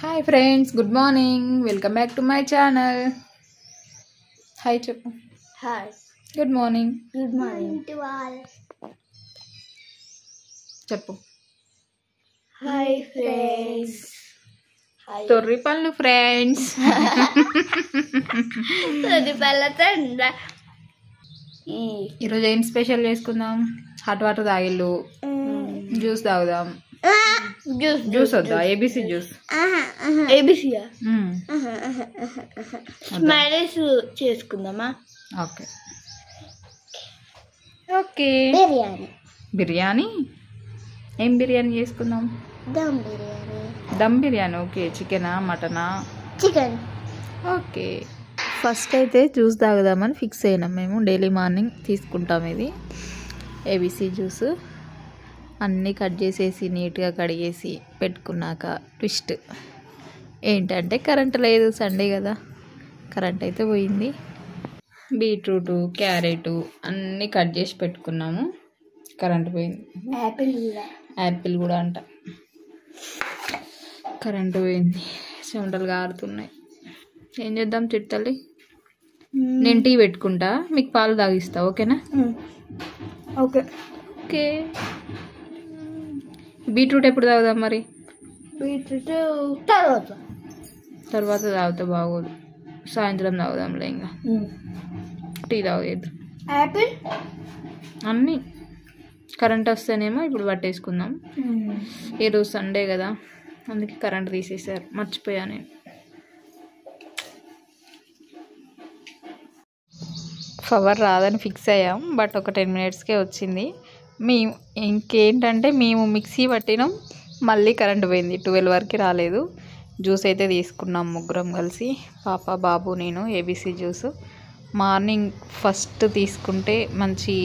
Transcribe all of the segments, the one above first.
Hi friends, good morning. Welcome back to my channel. Hi చెప్పు. Hi, good morning. Good morning to all. చెప్పు. Hi friends. తొర్రి పళ్ళు friends. ఈరోజు ఏం special చేసుకుందాం? హాట్ వాటర్ తాగిల్లు, జ్యూస్ తాగుదాం. జ్యూస్ వద్దా? ABC juice. ఏబిసియా మ్యారేజ్ చేసుకుందామా? Okay okay. బిర్యానీ. బిర్యానీ? ఏం బిర్యానీ చేసుకుందాం? దమ్ బిర్యానీ. దమ్ బిర్యానీ. ఓకే. చికెనా మటనా? చికెన్. ఓకే. ఫస్ట్ అయితే జ్యూస్ తాగుదామని ఫిక్స్ అయినాం మేము. డైలీ మార్నింగ్ తీసుకుంటాం ఇది ఏబీసీ జ్యూస్. అన్నీ కట్ చేసేసి నీట్గా కడిగేసి పెట్టుకున్నాక ట్విస్ట్ ఏంటంటే కరెంట్ లేదు, సండే కదా. కరెంట్ అయితే పోయింది. బీట్రూటు, క్యారెట్ అన్నీ కట్ చేసి పెట్టుకున్నాము. కరెంట్ పోయింది. యాపిల్ కూడా అంట. కరెంట్ పోయింది. చెమటలు కారుతున్నాయి. ఏం చేద్దాం చిట్టల్లి? నేను టీ పెట్టుకుంటా, మీకు పాలు తాగిస్తా. ఓకేనా? Okay okay. బీట్రూట్ ఎప్పుడు తాగుదాం మరి? బీట్రూట్ తర్వాత తాగితే బాగోదు. సాయంత్రం తాగుదాంలే. ఇంకా టీ తాగేద్దాం. యాపిల్ అన్నీ కరెంట్ వస్తేనేమో ఇప్పుడు పట్టేసుకుందాం. ఈరోజు సండే కదా, అందుకే కరెంట్ తీసేసారు. మర్చిపోయా నేను. పవర్ రాదని ఫిక్స్ అయ్యాం, బట్ ఒక 10 minutesకే వచ్చింది. మేము ఇంకేంటంటే మేము మిక్సీ పట్టినాం, మళ్ళీ కరెంట్ పోయింది. 12 వరకు రాలేదు. జ్యూస్ అయితే తీసుకున్నాం ముగ్గురం కలిసి, పాప, బాబు, నేను. ఏబీసీ జ్యూస్ మార్నింగ్ ఫస్ట్ తీసుకుంటే మంచి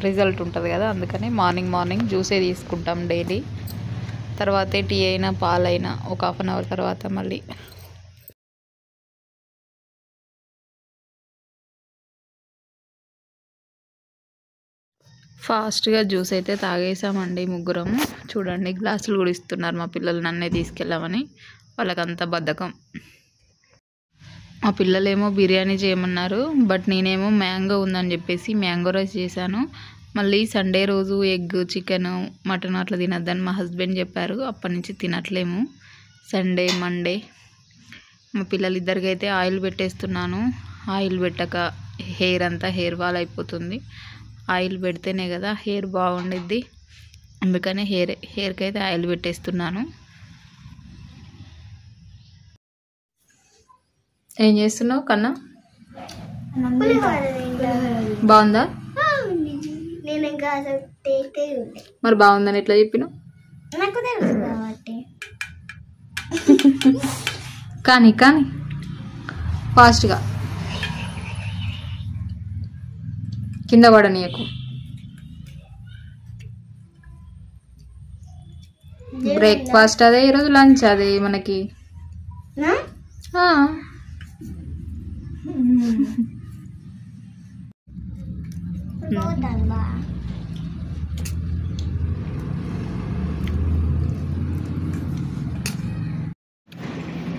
రిజల్ట్ ఉంటుంది కదా, అందుకని మార్నింగ్ జ్యూసే తీసుకుంటాం డైలీ. తర్వాత టీ అయినా పాలైనా ఒక 1/2 hour తర్వాత మళ్ళీ. ఫాస్ట్గా జ్యూస్ అయితే తాగేసామండి ముగ్గురం. చూడండి, గ్లాసులు కూడా ఇస్తున్నారు మా పిల్లలు నన్నే తీసుకెళ్ళామని. వాళ్ళకంత బద్ధకం. మా పిల్లలేమో బిర్యానీ చేయమన్నారు, బట్ నేనేమో మ్యాంగో ఉందని చెప్పేసి మ్యాంగో రైస్ చేశాను. మళ్ళీ సండే రోజు ఎగ్, చికెన్, మటన్ అట్లా తినద్దని మా హస్బెండ్ చెప్పారు. అప్పటి నుంచి తినట్లేము. సండే, మండే మా పిల్లలిద్దరికైతే ఆయిల్ పెట్టేస్తున్నాను. ఆయిల్ పెట్టక హెయిర్ అంతా హెయిర్ ఫాల్ అయిపోతుంది. ఆయిల్ పెడితేనే కదా హెయిర్ బాగుండిద్ది. అందుకనే హెయిర్కి అయితే ఆయిల్ పెట్టేస్తున్నాను. ఏం చేస్తున్నావు కన్నా? బాగుందా? మరి బాగుందని ఎట్లా చెప్పినావు? నాకు తెలుసు కాబట్టి. కానీ ఫాస్ట్గా కింద పడనీయకు. బ్రేక్ఫాస్ట్ అదే, ఈరోజు లంచ్ అదే మనకి.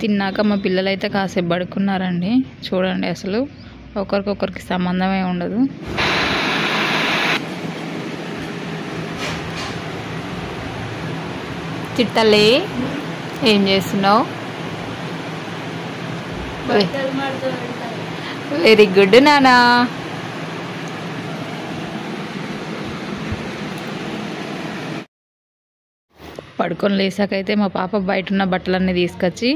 తిన్నాక మా పిల్లలైతే కాసేపు పడుకున్నారండి. చూడండి, అసలు ఒకరికొకరికి సంబంధమే ఉండదు. చిట్టల్లి, ఏం చేస్తున్నావు? వెరీ గుడ్ నానా. పడుకొని లేసాకైతే మా పాప బయట ఉన్న బట్టలన్నీ తీసుకొచ్చి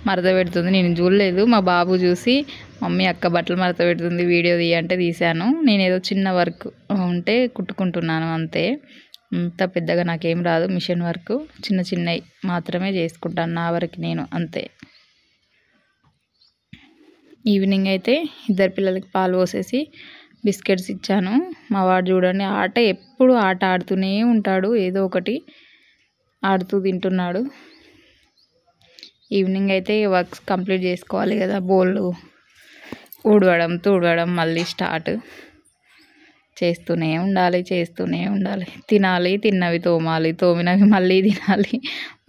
మడత పెడుతుంది. నేను చూడలేదు. మా బాబు చూసి మమ్మీ అక్క బట్టలు మడత పెడుతుంది, వీడియో తీయంటే తీశాను. నేను ఏదో చిన్న వర్క్ ఉంటే కుట్టుకుంటున్నాను అంతే. అంత పెద్దగా నాకేం రాదు. మిషన్ వర్క్ చిన్నవి మాత్రమే చేసుకుంటాను నా వరకు నేను, అంతే. ఈవినింగ్ అయితే ఇద్దరు పిల్లలకి పాలు పోసేసి బిస్కెట్స్ ఇచ్చాను. మా వాడు చూడండి, ఎప్పుడు ఆట ఆడుతూనే ఉంటాడు. ఏదో ఒకటి ఆడుతూ తింటున్నాడు. ఈవినింగ్ అయితే వర్క్స్ కంప్లీట్ చేసుకోవాలి కదా. బోళ్ళు ఊడవడం, తుడవడం మళ్ళీ స్టార్ట్. చేస్తూనే ఉండాలి. తినాలి, తిన్నవి తోమాలి, తోమినవి మళ్ళీ తినాలి,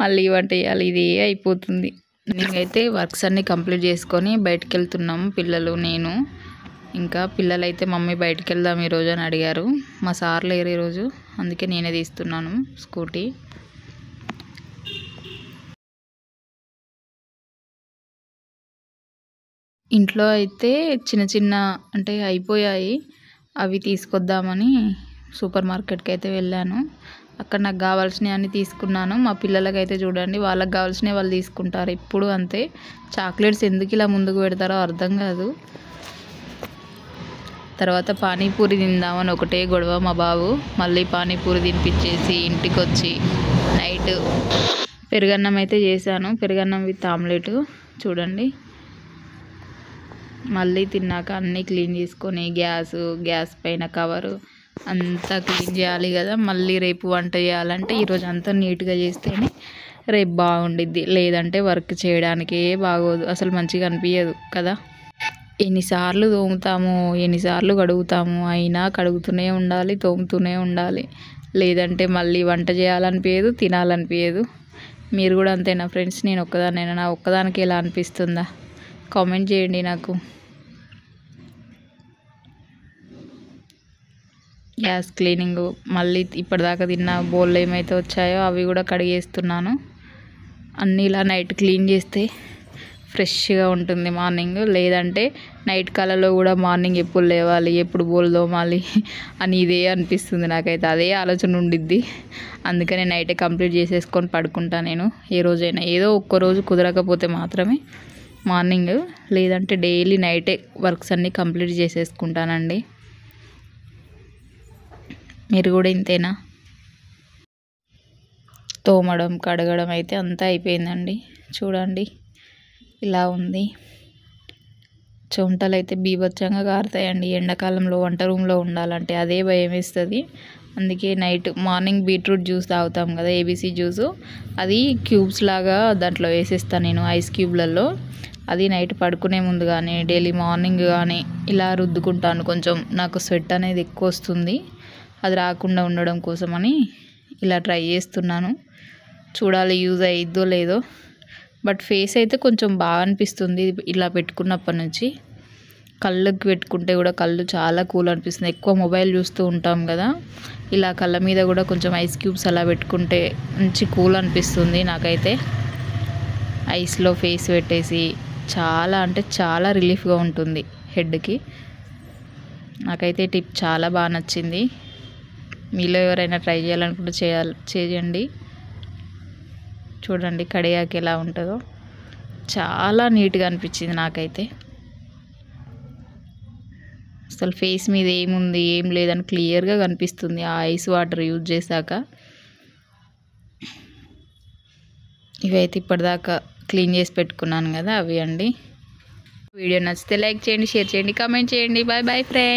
మళ్ళీ వంట చేయాలి. ఇదే అయిపోతుంది. నేనైతే వర్క్స్ అన్నీ కంప్లీట్ చేసుకొని బయటకు వెళ్తున్నాము, పిల్లలు నేను. ఇంకా పిల్లలైతే మమ్మీ బయటకు వెళ్దాం ఈరోజు అని అడిగారు. మా సార్ లేరు ఈరోజు, అందుకే నేనే తీస్తున్నాను స్కూటీ. ఇంట్లో అయితే చిన్న చిన్న అంటే అయిపోయాయి, అవి తీసుకొద్దామని సూపర్ మార్కెట్కి అయితే వెళ్ళాను. అక్కడ నాకు కావాల్సినవి అన్నీ తీసుకున్నాను. మా పిల్లలకైతే చూడండి, వాళ్ళకి కావాల్సినవి వాళ్ళు తీసుకుంటారు. ఇప్పుడు అంతే, చాక్లెట్స్ ఎందుకు ఇలా ముందుకు పెడతారో అర్థం కాదు. తర్వాత పానీపూరి తిందామని ఒకటే గొడవ మా బాబు. మళ్ళీ పానీపూరి తినిపించేసి ఇంటికి వచ్చి నైట్ పెరుగన్నం అయితే చేశాను. పెరుగన్నం విత్ ఆమ్లెట్ చూడండి. మళ్ళీ తిన్నాక అన్నీ క్లీన్ చేసుకొని గ్యాస్ పైన కవరు అంతా క్లీన్ చేయాలి కదా. మళ్ళీ రేపు వంట చేయాలంటే ఈరోజు అంతా నీట్గా చేస్తేనే రేపు బాగుండిద్ది. లేదంటే వర్క్ చేయడానికే బాగోదు, అసలు మంచిగా అనిపించదు కదా. ఎన్నిసార్లు తోముతాము, ఎన్నిసార్లు కడుగుతాము, అయినా కడుగుతూనే ఉండాలి, తోముతూనే ఉండాలి. లేదంటే మళ్ళీ వంట చేయాలనిపించదు, తినాలనిపించదు. మీరు కూడా అంతేనా ఫ్రెండ్స్? నేను ఒక్కదానైనా? నా ఒక్కదానికి ఎలా అనిపిస్తుందా? కామెంట్ చేయండి నాకు. గ్యాస్ క్లీనింగ్, మళ్ళీ ఇప్పటిదాకా తిన్న బౌల్ ఏమైతే వచ్చాయో అవి కూడా కడిగేస్తున్నాను. అన్నీ ఇలా నైట్ క్లీన్ చేస్తే ఫ్రెష్గా ఉంటుంది మార్నింగ్. లేదంటే నైట్ కలలో కూడా మార్నింగ్ ఎప్పుడు లేవాలి, ఎప్పుడు బోల్ తోమాలి అని ఇదే అనిపిస్తుంది నాకైతే. అదే ఆలోచన ఉండిద్ది. అందుకనే నైటే కంప్లీట్ చేసేసుకొని పడుకుంటా నేను. ఏ రోజైనా ఏదో ఒక్కరోజు కుదరకపోతే మాత్రమే మార్నింగ్, లేదంటే డైలీ నైటే వర్క్స్ అన్నీ కంప్లీట్ చేసేసుకుంటానండి. మీరు కూడా ఇంతేనా? తోమడం, కడగడం అయితే అంతా అయిపోయిందండి. చూడండి ఇలా ఉంది. చెమటలు అయితే బీభత్సంగా కారుతాయండి ఎండాకాలంలో. వంట రూమ్లో ఉండాలంటే అదే భయం వేస్తుంది. అందుకే మార్నింగ్ బీట్రూట్ జ్యూస్ తాగుతాం కదా, ఏబీసీ జ్యూసు, అది క్యూబ్స్ లాగా దాంట్లో వేసేస్తాను నేను, ఐస్ క్యూబ్లలో. అది నైట్ పడుకునే ముందు కానీ డైలీ మార్నింగ్ కానీ ఇలా రుద్దుకుంటాను. కొంచెం నాకు స్వెట్ అనేది ఎక్కువ వస్తుంది, అది రాకుండా ఉండడం కోసమని ఇలా ట్రై చేస్తున్నాను. చూడాలి యూజ్ అయ్యిద్దో లేదో. బట్ ఫేస్ అయితే కొంచెం బాగా అనిపిస్తుంది ఇలా పెట్టుకున్నప్పటి నుంచి. కళ్ళకి పెట్టుకుంటే కూడా కళ్ళు చాలా కూల్ అనిపిస్తుంది. ఎక్కువ మొబైల్ చూస్తూ ఉంటాం కదా, ఇలా కళ్ళ మీద కూడా కొంచెం ఐస్ క్యూబ్స్ అలా పెట్టుకుంటే మంచి కూల్ అనిపిస్తుంది నాకైతే. ఐస్లో ఫేస్ పెట్టేసి చాలా అంటే చాలా రిలీఫ్గా ఉంటుంది హెడ్కి. నాకైతే టిప్ చాలా బాగా నచ్చింది. మీలో ఎవరైనా ట్రై చేయాలనుకుంటే చేయండి. చూడండి కడియాకి ఎలా ఉంటుందో, చాలా నీట్గా అనిపించింది నాకైతే. అసలు ఫేస్ మీద ఏముంది ఏం లేదని క్లియర్గా కనిపిస్తుంది ఆ ఐస్ వాటర్ యూజ్ చేశాక. ఇవైతే ఇప్పటిదాకా క్లీన్ చేసి పెట్టుకున్నాను కదా, అవి అండి. వీడియో నచ్చితే లైక్ చేయండి, షేర్ చేయండి, కామెంట్ చేయండి. Bye bye friends.